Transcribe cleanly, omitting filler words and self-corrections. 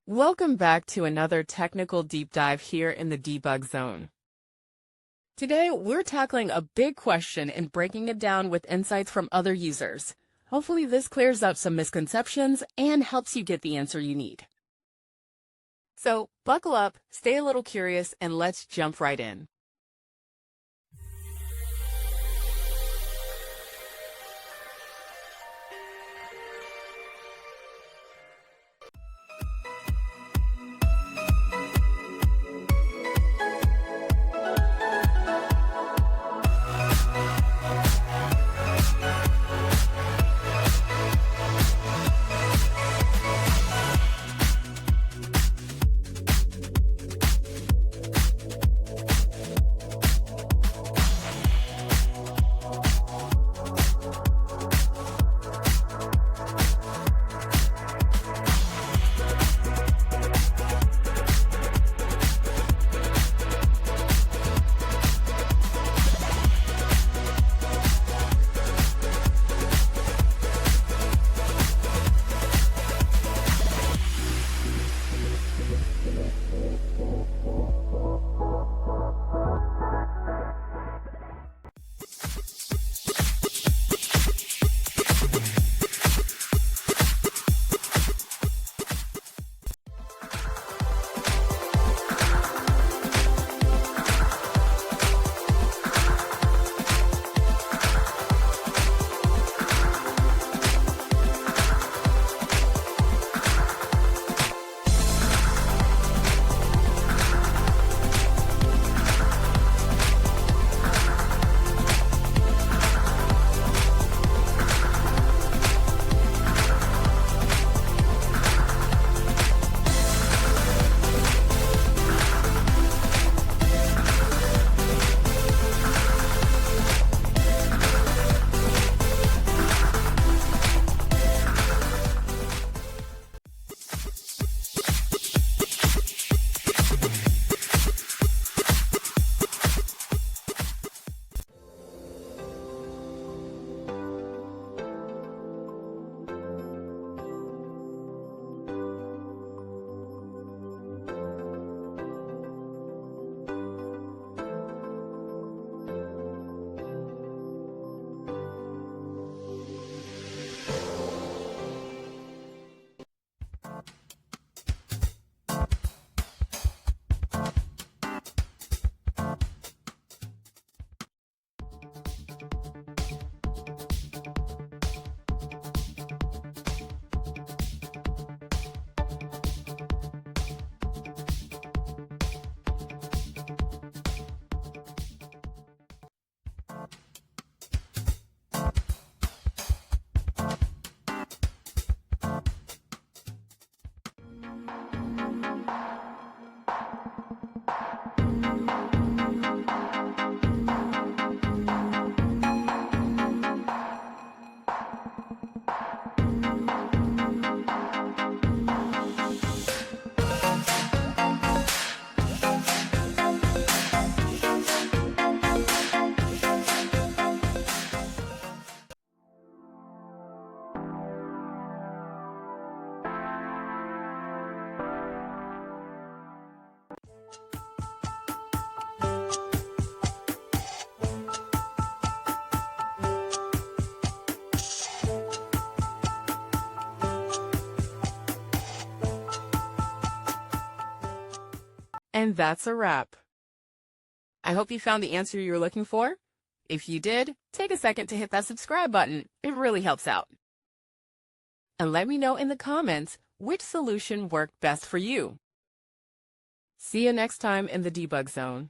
Welcome back to another technical deep dive here in the debug zone. Today, we're tackling a big question and breaking it down with insights from other users. Hopefully this clears up some misconceptions and helps you get the answer you need. So buckle up, stay a little curious, and let's jump right in. And that's a wrap. I hope you found the answer you were looking for. If you did, take a second to hit that subscribe button. It really helps out. And let me know in the comments which solution worked best for you. See you next time in the debug zone.